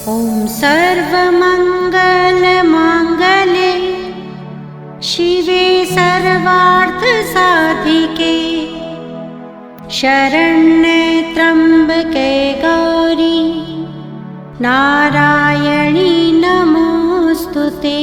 ॐ सर्वमङ्गलमाङ्गल्ये शिवे सर्वार्थसाधिके शरण्ये त्र्यम्बके गौरी नारायणी नमोऽस्तुते।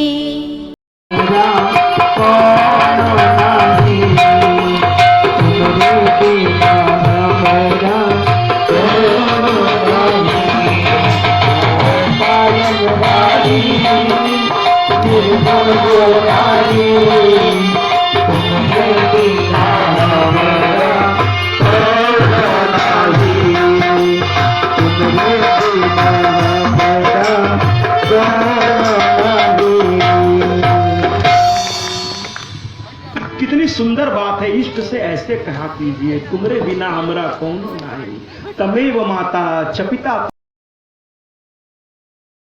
कितनी सुंदर बात है। इष्ट से ऐसे कहा कीजिए, तुमरे बिना हमरा कौन नहीं, तमेव माता च पिता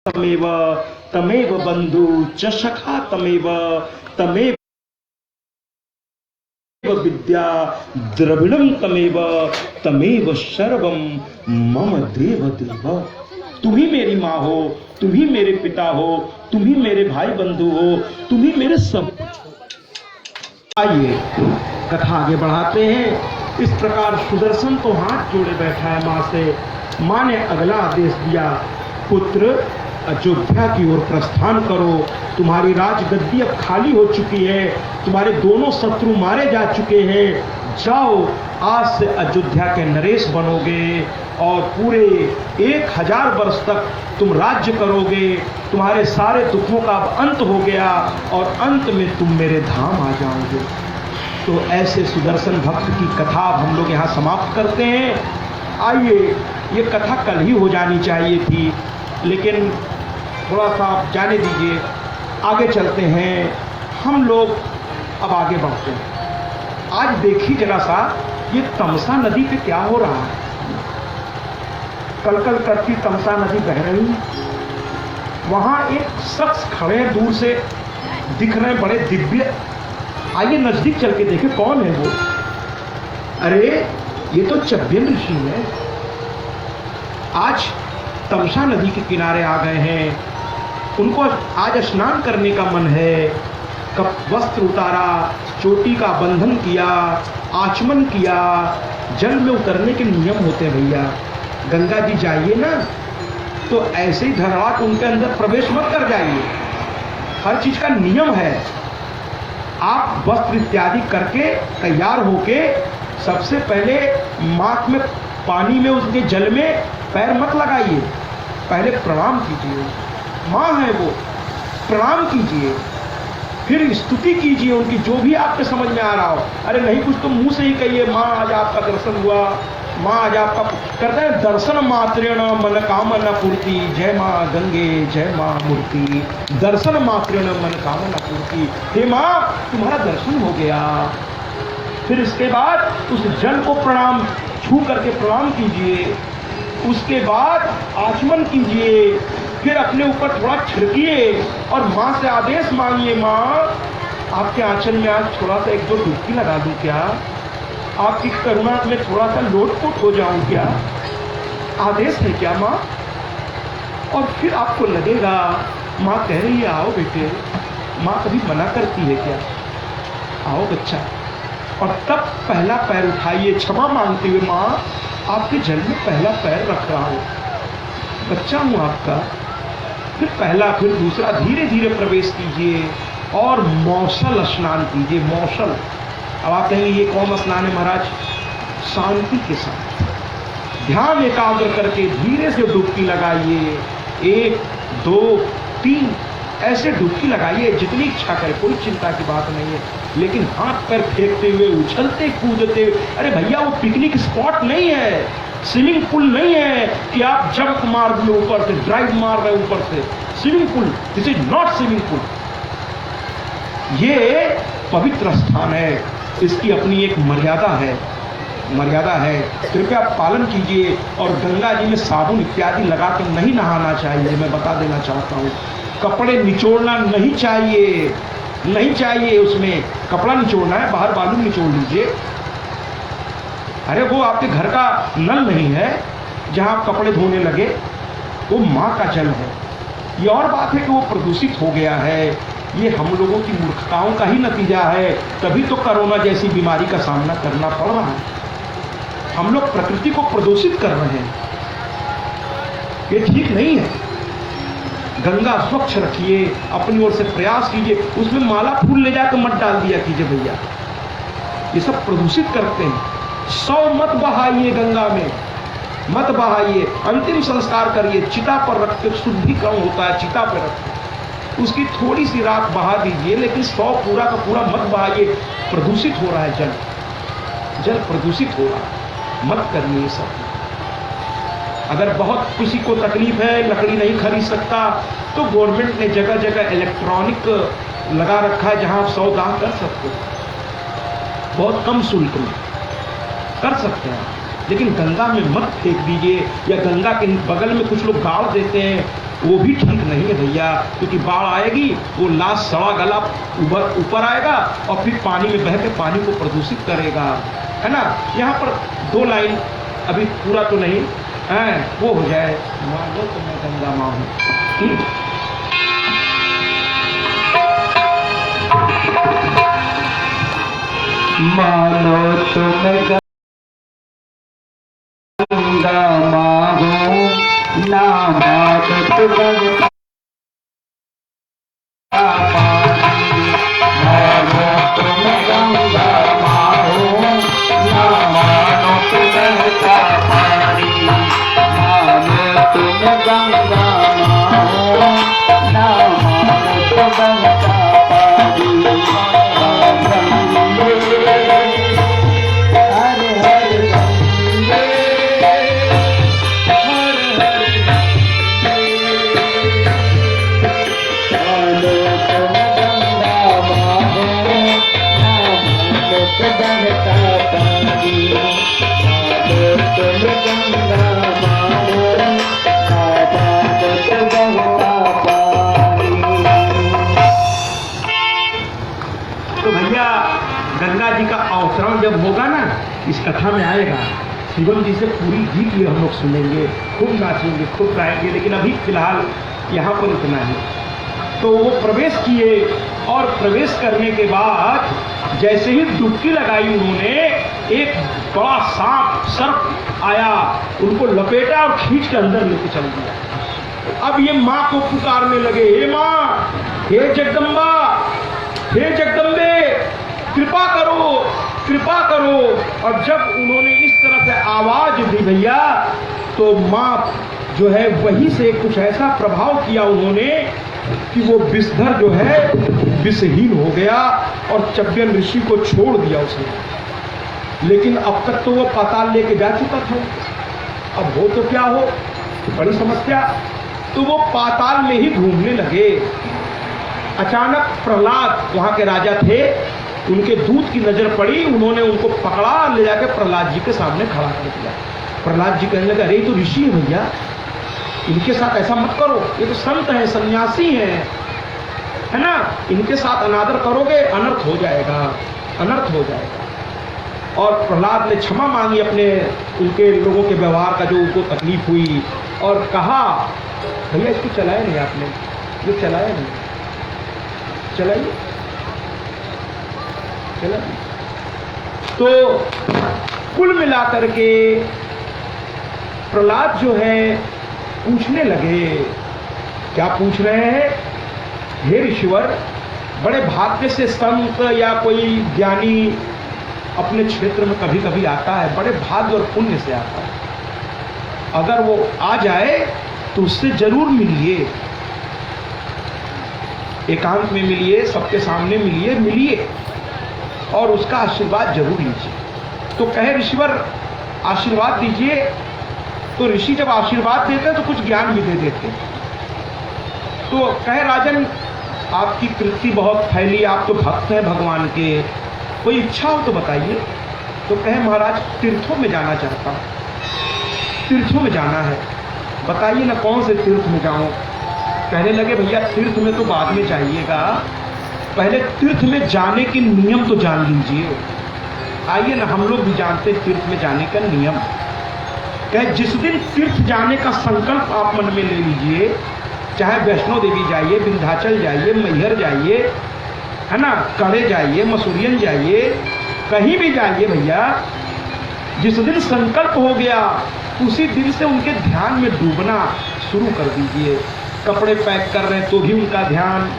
तमेव, तमेव बंधु च सखा तमेव, तमेव विद्या द्रविणम तमेव, तमेव सर्वम मम देव देव। तुम ही मेरी माँ हो, तुम ही मेरे पिता हो, तुम ही मेरे भाई बंधु हो, तुम ही मेरे सब। आइए कथा आगे बढ़ाते हैं। इस प्रकार सुदर्शन तो हाथ जोड़े बैठा है माँ से। माँ ने अगला आदेश दिया, पुत्र अयोध्या की ओर प्रस्थान करो। तुम्हारी राजगद्दी अब खाली हो चुकी है, तुम्हारे दोनों शत्रु मारे जा चुके हैं। जाओ, आज से अयोध्या के नरेश बनोगे और पूरे 1000 वर्ष तक तुम राज्य करोगे। तुम्हारे सारे दुखों का अब अंत हो गया और अंत में तुम मेरे धाम आ जाओगे। तो ऐसे सुदर्शन भक्त की कथा अब हम लोग यहाँ समाप्त करते हैं। आइए, ये कथा कल ही हो जानी चाहिए थी, लेकिन थोड़ा सा आप जाने दीजिए। आगे चलते हैं हम लोग, अब आगे बढ़ते हैं। आज देखिए जरा सा, ये तमसा नदी पे क्या हो रहा है। कलकल करती तमसा नदी बह रही है। वहां एक शख्स खड़े हैं, दूर से दिख रहे हैं, बड़े दिव्य। आइए नजदीक चल के देखें कौन है वो। अरे ये तो चब्बियन ऋषि है। आज तमसा नदी के किनारे आ गए हैं। उनको आज स्नान करने का मन है। कब वस्त्र उतारा, चोटी का बंधन किया, आचमन किया। जल में उतरने के नियम होते हैं भैया। गंगा जी जाइए ना तो ऐसे ही धड़ाक उनके अंदर प्रवेश मत कर जाइए। हर चीज का नियम है। आप वस्त्र इत्यादि करके तैयार होके सबसे पहले माथ में पानी में, उसके जल में पैर मत लगाइए। पहले प्रणाम कीजिए, माँ है वो, प्रणाम कीजिए। फिर स्तुति कीजिए उनकी, जो भी आपके समझ में आ रहा हो। अरे नहीं कुछ तो मुंह से ही कहिए, माँ आज आपका दर्शन हुआ, माँ आज आपका करते हैं दर्शन मात्रेण मन कामना पूर्ति। जय माँ गंगे जय माँ मूर्ति, दर्शन मात्रेण मन कामना पूर्ति। हे माँ तुम्हारा दर्शन हो गया। फिर इसके बाद उस जल को प्रणाम छू करके प्रणाम कीजिए। उसके बाद आचमन कीजिए। फिर अपने ऊपर थोड़ा छिड़किए और माँ से आदेश मांगिए, माँ आपके आंचल में आज थोड़ा सा 1-2 डुबकी लगा दूं क्या? आपकी करुणा में थोड़ा सा लोटपोट हो जाऊं क्या? आदेश है क्या माँ? और फिर आपको लगेगा माँ कह रही है आओ बेटे। माँ कभी मना करती है क्या? आओ बच्चा। और तब पहला पैर उठाइए क्षमा मांगते हुए, माँ आपके जल में पहला पैर रख रहा हूँ, बच्चा हूँ आपका। फिर पहला, फिर दूसरा, धीरे धीरे प्रवेश कीजिए और मौसल स्नान कीजिए। मौसल, अब आप कहेंगे ये कौन स्नान है महाराज? शांति के साथ ध्यान एकाग्र करके धीरे से डुबकी लगाइए। 1, 2, 3 ऐसे डुबकी लगाइए, जितनी इच्छा करे, कोई चिंता की बात नहीं है। लेकिन हाथ पैर फेंकते हुए, उछलते कूदते। अरे भैया वो पिकनिक स्पॉट नहीं है, स्विमिंग पूल नहीं है कि आप जंप मार दिए ऊपर से, ड्राइव मार रहे ऊपर से। Swimming pool, this is not swimming pool. ये पवित्र स्थान है, इसकी अपनी एक मर्यादा है। कृपया पालन कीजिए। और गंगा जी में साबुन इत्यादि लगा के नहीं नहाना चाहिए, मैं बता देना चाहता हूँ। कपड़े निचोड़ना नहीं चाहिए, उसमें कपड़ा निचोड़ना है, बाहर बालू निचोड़ लीजिए। अरे वो आपके घर का नल नहीं है जहां आप कपड़े धोने लगे, वो माँ का जल है। ये और बात है कि वो प्रदूषित हो गया है, ये हम लोगों की मूर्खताओं का ही नतीजा है, तभी तो कोरोना जैसी बीमारी का सामना करना पड़ रहा है। हम लोग प्रकृति को प्रदूषित कर रहे हैं, ये ठीक नहीं है। गंगा स्वच्छ रखिए, अपनी ओर से प्रयास कीजिए, उसमें माला फूल ले जाकर मत डाल दिया कीजिए भैया, ये सब प्रदूषित करते हैं। 100 मत बहाइए गंगा में, मत बहाइए, अंतिम संस्कार करिए, चिता पर रखते शुद्धिकरण होता है, चिता पर रखते उसकी थोड़ी सी राख बहा दीजिए, लेकिन 100 पूरा का पूरा मत बहाइए। प्रदूषित हो रहा है जल, जल प्रदूषित हो रहा है, मत करिए ये सब। अगर बहुत किसी को तकलीफ है, लकड़ी नहीं खरीद सकता, तो गवर्नमेंट ने जगह जगह इलेक्ट्रॉनिक लगा रखा है जहां आप सौदा कर सकते हो, बहुत कम शुल्क में कर सकते हैं। लेकिन गंगा में मत फेंक दीजिए, या गंगा के बगल में कुछ लोग गाड़ देते हैं, वो भी ठीक नहीं है भैया, क्योंकि बाढ़ आएगी, वो लाश सड़ा गला ऊपर आएगा और फिर पानी में बह के पानी को प्रदूषित करेगा, है ना। यहाँ पर 2 लाइन अभी पूरा तो नहीं है, वो हो जाए, मानो तो मैं गंगा माँ हूँ। मानो तुम गंगा माँ हो, ना मानो तुम गंगा पानी, मानो तुम गंगा माँ हो, ना मानो तुम गंगा पानी, मानो तुम गंगा माँ हो, ना मानो तुम गंगा पानी। तो भैया गंगा जी का अवतरण जब होगा ना, इस कथा में आएगा, शिवम जी से पूरी गीत ये हम लोग सुनेंगे, खूब नाचेंगे, खूब गाएंगे, लेकिन अभी फिलहाल यहाँ पर इतना ही। तो वो प्रवेश किए, और प्रवेश करने के बाद जैसे ही डुबकी लगाई उन्होंने, एक बड़ा सांप सर्प आया, उनको लपेटा और खींच के अंदर लेके चल दिया। अब ये माँ को पुकारने लगे, हे माँ, हे जगदम्बा, हे जगदम्बे, कृपा करो, कृपा करो। और जब उन्होंने इस तरह से आवाज दी भैया, तो माँ जो है वहीं से कुछ ऐसा प्रभाव किया उन्होंने कि वो विषधर जो है विषहीन हो गया, और चव्यन ऋषि को छोड़ दिया उसने। लेकिन अब तक तो वो पाताल लेके जा चुका था, अब हो तो क्या हो, बड़ी समस्या। तो वो पाताल में ही घूमने लगे। अचानक प्रहलाद, वहाँ के राजा थे, उनके दूत की नजर पड़ी, उन्होंने उनको पकड़ा, ले जाकर प्रहलाद जी के सामने खड़ा कर दिया। प्रहलाद जी कहने लगे, अरे तो ऋषि है भैया, इनके साथ ऐसा मत करो, ये तो संत हैं, सन्यासी हैं, है ना, इनके साथ अनादर करोगे अनर्थ हो जाएगा, अनर्थ हो जाएगा। और प्रहलाद ने क्षमा मांगी अपने, उनके लोगों के व्यवहार का जो उनको तकलीफ हुई, और कहा, भैया इसको चलाया नहीं आपने, ये चलाया नहीं, चलाइए, चलाइए। तो कुल मिलाकर के प्रहलाद जो है पूछने लगे, क्या पूछ रहे हैं, हे ऋषिवर, बड़े भाग्य से संत या कोई ज्ञानी अपने क्षेत्र में कभी कभी आता है, बड़े भाग्य और पुण्य से आता है, अगर वो आ जाए तो उससे जरूर मिलिए, एकांत में मिलिए, सबके सामने मिलिए, मिलिए और उसका आशीर्वाद जरूर लीजिए। तो कहे ऋषिवर आशीर्वाद दीजिए। तो ऋषि जब आशीर्वाद देते हैं तो कुछ ज्ञान भी दे देते। तो कहे राजन, आपकी कृति बहुत फैली, आप तो भक्त हैं भगवान के, कोई इच्छा हो तो बताइए। तो कहे महाराज, तीर्थों में जाना चाहता हूँ, तीर्थों में जाना है, बताइए ना कौन से तीर्थ में जाऊँ। कहने लगे, भैया तीर्थ में तो बाद में जाइएगा, पहले तीर्थ में जाने के नियम तो जान लीजिए। आइए ना, हम लोग भी जानते हैं तीर्थ में जाने का नियम। कहे जिस दिन तीर्थ जाने का संकल्प आप मन में ले लीजिए, चाहे वैष्णो देवी जाइए, विंध्याचल जाइए, मैहर जाइए, है ना, कड़े जाइए, मसूरियन जाइए, कहीं भी जाइए भैया, जिस दिन संकल्प हो गया उसी दिन से उनके ध्यान में डूबना शुरू कर दीजिए। कपड़े पैक कर रहे हैं तो भी उनका ध्यान,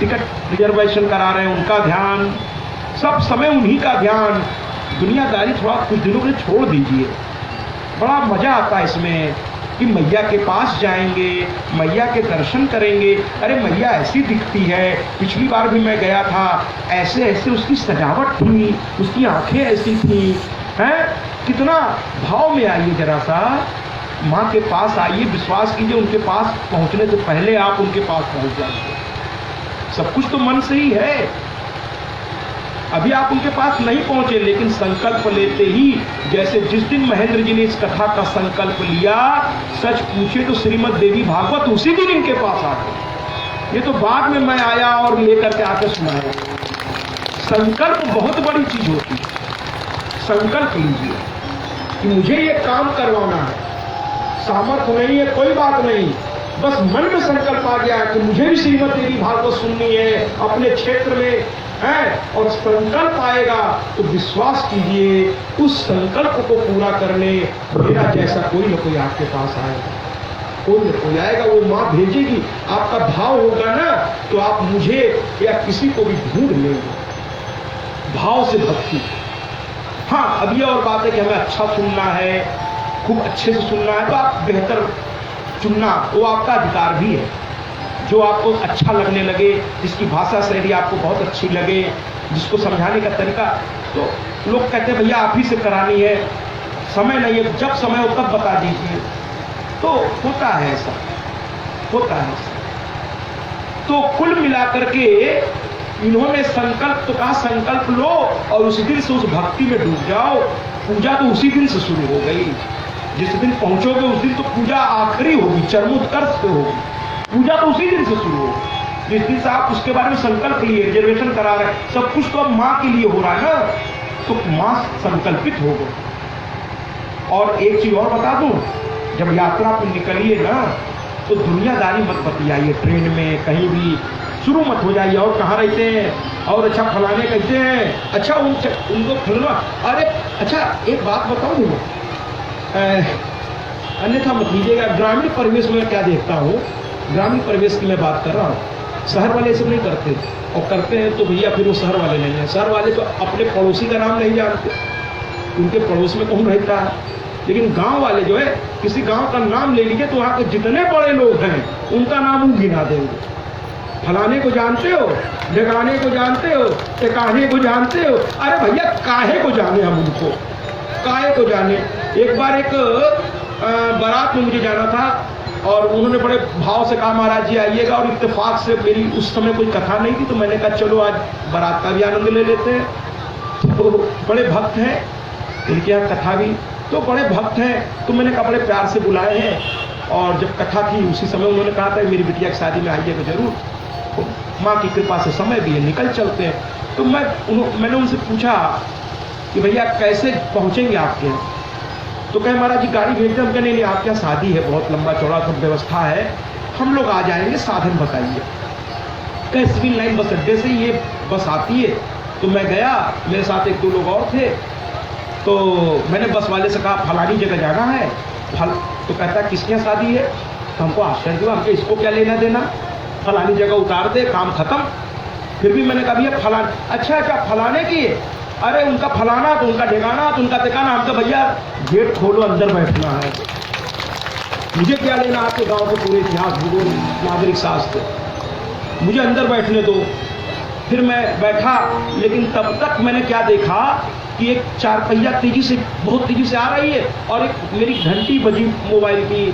टिकट रिजर्वेशन करा रहे हैं उनका ध्यान, सब समय उन्हीं का ध्यान। दुनियादारी थोड़ा कुछ दिनों के लिए छोड़ दीजिए। बड़ा मजा आता है इसमें कि मैया के पास जाएंगे, मैया के दर्शन करेंगे। अरे मैया ऐसी दिखती है, पिछली बार भी मैं गया था, ऐसे ऐसे उसकी सजावट थी, उसकी आंखें ऐसी थी, हैं, कितना भाव में आइए जरा सा, माँ के पास आइए, विश्वास कीजिए उनके पास पहुँचने से पहले आप उनके पास पहुँच जाएंगे। सब कुछ तो मन से ही है। अभी आप उनके पास नहीं पहुंचे, लेकिन संकल्प लेते ही, जैसे जिस दिन महेंद्र जी ने इस कथा का संकल्प लिया, सच पूछे तो श्रीमद् देवी भागवत उसी दिन इनके पास आ गए। ये तो बाद में मैं आया और लेकर के आके सुनाया। संकल्प बहुत बड़ी चीज होती है। संकल्प लीजिए कि मुझे ये काम करवाना है, सामर्थ्य नहीं है कोई बात नहीं, बस मन में संकल्प आ गया कि मुझे भी श्रीमद् देवी भागवत सुननी है अपने क्षेत्र में है, और संकल्प आएगा तो विश्वास कीजिए उस संकल्प को पूरा करने मेरा जैसा कोई न कोई आपके पास आएगा, कोई न कोई आएगा। वो माँ भेजेगी, आपका भाव होगा ना तो आप मुझे या किसी को भी ढूंढ लेंगे। भाव से भक्ति। हाँ, अब ये और बात है कि हमें अच्छा सुनना है, खूब अच्छे से सुनना है, तो आप बेहतर चुनना, वो आपका अधिकार भी है। जो आपको अच्छा लगने लगे, जिसकी भाषा शैली आपको बहुत अच्छी लगे, जिसको समझाने का तरीका, तो लोग कहते हैं भैया आप ही से करानी है, समय नहीं है, जब समय हो तब बता दीजिए। तो होता है ऐसा, होता है ऐसा। तो कुल मिलाकर के इन्होंने संकल्प तो कहा, संकल्प लो और उसी दिन से उस भक्ति में डूब जाओ। पूजा तो उसी दिन से शुरू हो गई। जिस दिन पहुंचोगे उस दिन तो पूजा आखिरी होगी, चरमोत्कर्ष पे होगी। पूजा तो उसी दिन से शुरू हो, जिस दिन से आप उसके बारे में संकल्प लिए, रिजर्वेशन करा रहे हैं, सब कुछ तो अब माँ के लिए हो रहा है ना, तो माँ संकल्पित हो गई। और एक चीज और बता दूं, जब यात्रा पर निकलिए ना तो दुनियादारी मत बतियाइए, ट्रेन में कहीं भी शुरू मत हो जाइए, और कहाँ रहते हैं, और अच्छा फलाने कहते हैं, अच्छा उनको फलना, अरे अच्छा एक बात बताऊँ, अन्यथा मत लीजिएगा। ग्रामीण परिवेश में क्या देखता हूँ, ग्रामीण परिवेश की मैं बात कर रहा हूँ, शहर वाले ऐसे नहीं करते, और करते हैं तो भैया फिर वो शहर वाले नहीं हैं। शहर वाले तो अपने पड़ोसी का नाम नहीं जानते, उनके पड़ोस में कौन रहता है, लेकिन गांव वाले जो है, किसी गांव का नाम ले लीजिए तो वहाँ के जितने बड़े लोग हैं उनका नाम वो गिना देंगे। फलाने को जानते हो, ढगाने को जानते हो, टिकाने को जानते हो, अरे भैया काहे को जाने हम उनको, काहे को जाने। एक बार एक बारात में मुझे जाना था और उन्होंने बड़े भाव से कहा महाराज जी आइएगा, और इत्तेफाक से मेरी उस समय कोई कथा नहीं थी, तो मैंने कहा चलो आज बारात का भी आनंद ले लेते हैं। तो बड़े भक्त हैं, इनके यहाँ कथा भी तो बड़े भक्त हैं, तो मैंने कहा बड़े प्यार से बुलाए हैं, और जब कथा थी उसी समय उन्होंने कहा था मेरी बिटिया की शादी में आइएगा जरूर, तो माँ की कृपा से समय भी है, निकल चलते हैं। तो मैंने उनसे पूछा कि भैया कैसे पहुँचेंगे आपके यहाँ, तो कहे महाराज जी गाड़ी भेज दें। हम कहे नहीं, आपके यहाँ शादी है, बहुत लंबा चौड़ा सब व्यवस्था है, हम लोग आ जाएंगे, साधन बताइए। कहे सिविल लाइन बस अड्डे से ये बस आती है। तो मैं गया, मेरे साथ एक दो लोग और थे, तो मैंने बस वाले से कहा फलानी जगह जाना है, तो कहता है किसके यहाँ शादी है। तो हमको आश्चर्य हुआ, हमको इसको क्या लेना देना, फलानी जगह उतार दे, काम खत्म। फिर भी मैंने कहा भैया फलाना, अच्छा फलाने की, अरे उनका फलाना तो उनका ठिकाना तो उनका ठिकाना। हमका भैया गेट खोलो, अंदर बैठना है, मुझे क्या लेना आपके गांव के पूरे इतिहास, भूगोल, नागरिक शास्त्र, मुझे अंदर बैठने दो। फिर मैं बैठा, लेकिन तब तक मैंने क्या देखा कि एक चार पहिया तेजी से, बहुत तेजी से आ रही है, और एक मेरी घंटी बजी मोबाइल की।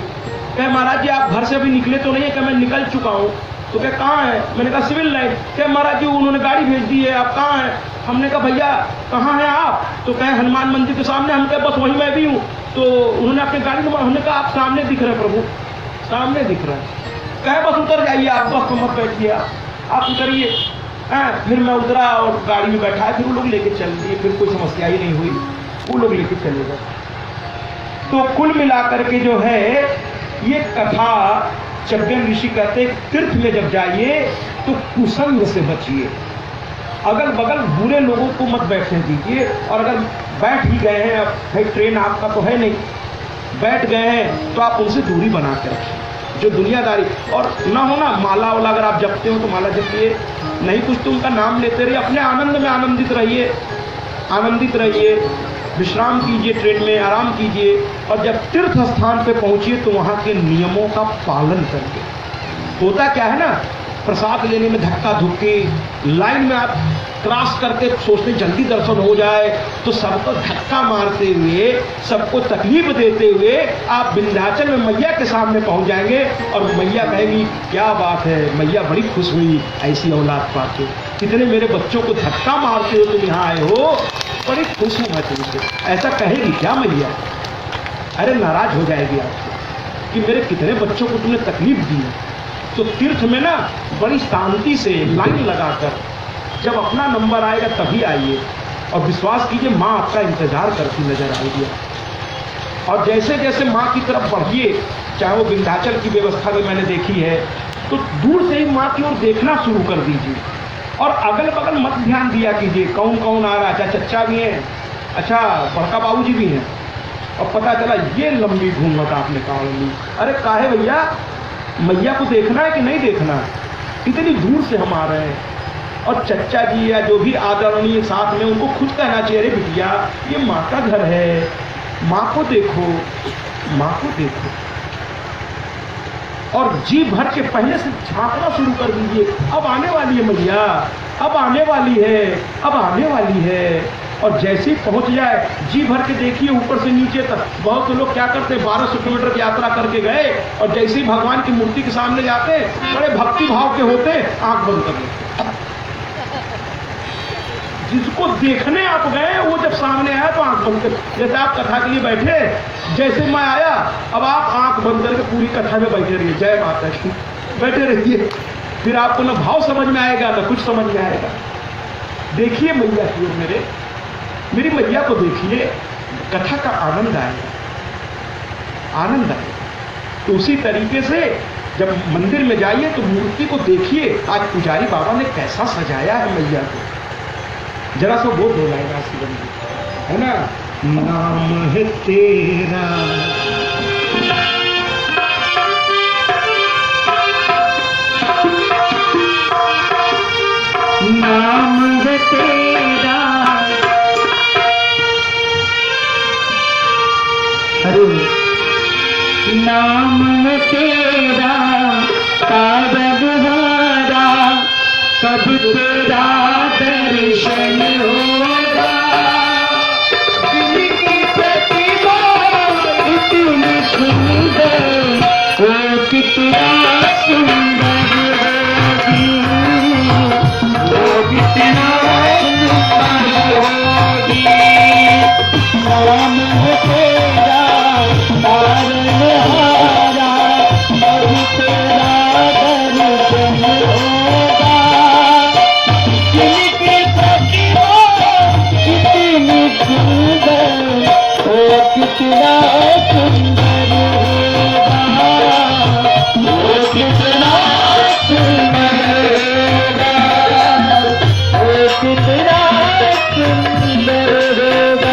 कहे महाराज जी आप घर से अभी निकले तो नहीं है? क्या मैं निकल चुका हूँ। तो क्या कहाँ है? मैंने कहा सिविल लाइन। क्या महाराज जी उन्होंने गाड़ी भेज दी है, आप कहाँ हैं? हमने कहा भैया कहाँ हैं आप? तो कहे हनुमान मंदिर के सामने। हम कहे बस वहीं मैं भी हूँ। तो उन्होंने अपनी गाड़ी नंबर, हमने कहा आप सामने दिख रहे हैं प्रभु, सामने दिख रहे हैं। कहे बस उतर जाइए आप, बस मत बैठिए, आप उतरिए। फिर मैं उतरा और गाड़ी में बैठा, फिर वो लोग लेके चल दिए, फिर कोई समस्या ही नहीं हुई, वो लोग लेके चले गए। तो कुल मिलाकर के जो है ये कथा चज्ञन ऋषि कहते हैं तीर्थ में जब जाइए तो कुसंग से बचिए, अगल बगल बुरे लोगों को मत बैठने दीजिए। और अगर बैठ ही गए हैं, अब भाई ट्रेन आपका तो है नहीं, बैठ गए हैं तो आप उनसे दूरी बना के रखिए। जो दुनियादारी और ना हो ना, माला वाला अगर आप जपते हो तो माला जपिए, नहीं कुछ तो उनका नाम लेते रहिए, अपने आनंद में आनंदित रहिए, आनंदित रहिए, विश्राम कीजिए, ट्रेन में आराम कीजिए। और जब तीर्थ स्थान पे पहुंचिए तो वहाँ के नियमों का पालन करिए। होता क्या है ना, प्रसाद लेने में धक्का धुक्की, लाइन में आप क्रॉस करके सोचते जल्दी दर्शन हो जाए, तो सबको धक्का मारते हुए, सबको तकलीफ देते हुए आप विंध्याचल में मैया के सामने पहुंच जाएंगे और मैया कहेगी क्या बात है, मैया बड़ी खुश हुई ऐसी औलाद पाके, कितने मेरे बच्चों को धक्का मारते हो तुम यहाँ आए हो, बड़ी खुश हूँ मैं तुमसे। ऐसा कहेगी क्या मैया? अरे नाराज हो जाएगी आपसे कि मेरे कितने बच्चों को तुमने तकलीफ दी है। तो तीर्थ में ना बड़ी शांति से लाइन लगाकर जब अपना नंबर आएगा तभी आइए, और विश्वास कीजिए माँ आपका इंतजार करती नजर आएगी। और जैसे जैसे माँ की तरफ बढ़िए, चाहे वो विंध्याचल की व्यवस्था भी मैंने देखी है, तो दूर से ही माँ की ओर देखना शुरू कर दीजिए और अगल बगल मत ध्यान दिया कीजिए कौन कौन आ रहा है। अच्छा चच्चा भी हैं, अच्छा बड़का बाबूजी भी हैं, और पता चला ये लंबी घूंघट आपने कहा ली। अरे काहे भैया, मैया को देखना है कि नहीं देखना? इतनी दूर से हम आ रहे हैं। और चच्चा जी या जो भी आदरणीय साथ में, उनको खुद कहना चाहिए अरे बिटिया ये माँ का घर है, माँ को देखो, माँ को देखो। और जी भर के पहले से झांकना शुरू कर दीजिए, अब आने वाली है मैया, अब आने वाली है, अब आने वाली है। और जैसे ही पहुंच जाए जी भर के देखिए ऊपर से नीचे तक। बहुत से लोग क्या करते हैं, 1200 किलोमीटर की यात्रा करके गए और जैसे ही भगवान की मूर्ति के सामने जाते बड़े भक्ति भाव के होते, आंख बंद कर देते। जिसको देखने आप गए वो जब सामने आया तो आंख बंद कर, जैसे आप कथा के लिए बैठे, जैसे मैं आया अब आप आंख बंद करके पूरी कथा में बैठे रहिए, जय माता की बैठे रहिए। फिर आपको ना भाव समझ में आएगा ना कुछ समझ में आएगा। देखिए मैया की ओर, मेरी मैया को देखिए, कथा का आनंद आएगा, आनंद आएगा। तो उसी तरीके से जब मंदिर में जाइए तो मूर्ति को देखिए, आज पुजारी बाबा ने कैसा सजाया है मैया को, जरा सा वो दो लाएगा है ना। नाम है तेरा नाम है तेरा, अरे नाम है तेरा काबद भरा, कब तेरा दर्शन होगा। जिनकी प्रतिभा इतनी सुंदर, वो कितना सुंदर होगी, वो कितना सुंदर होगी। नाम है तेरा तारनहारा, अब तेरा दर्शन होगा। जिनकी प्रतिभा कितनी सुंदर, वो कितना सुंदर होगा, वो कितना सुंदर होगा, वो कितना सुंदर होगा।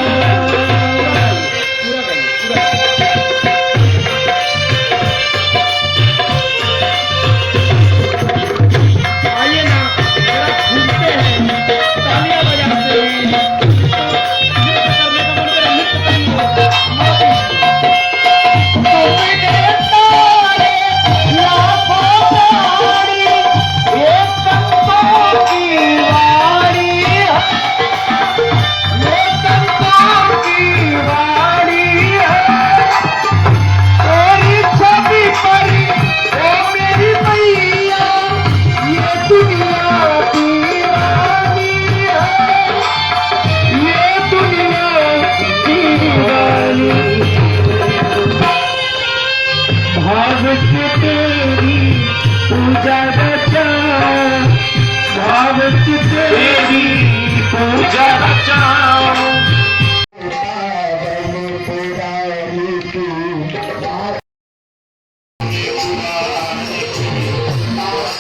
पूजा बचाओ।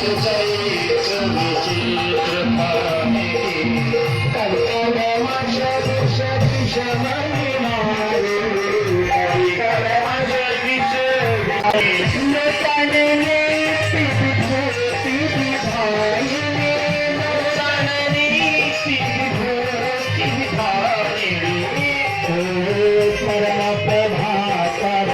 सहित विचित्र पाणी कर्कवश विष विष महिमारे कर्कवश विष नूतनने विभूति विधायिने नूतनने विभूति विधायिने परम प्रभाकर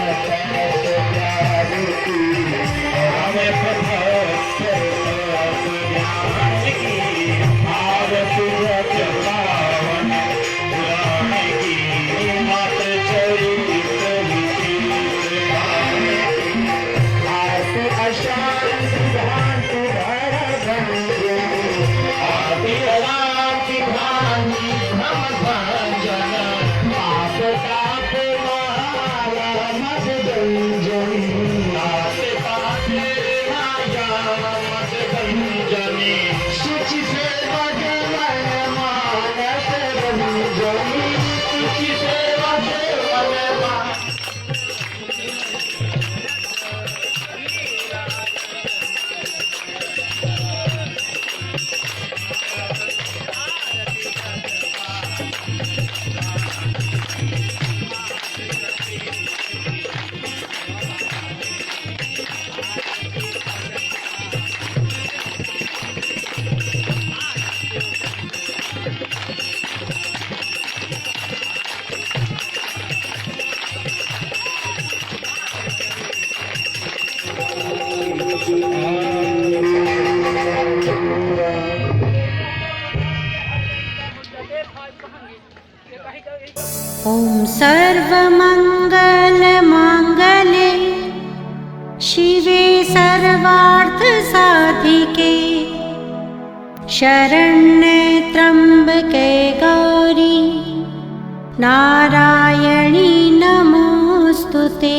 ॐ सर्वमङ्गलमाङ्गल्ये शिवे सर्वार्थसाधिके शरण्ये त्र्यम्बके गौरी नारायणी नमोऽस्तुते।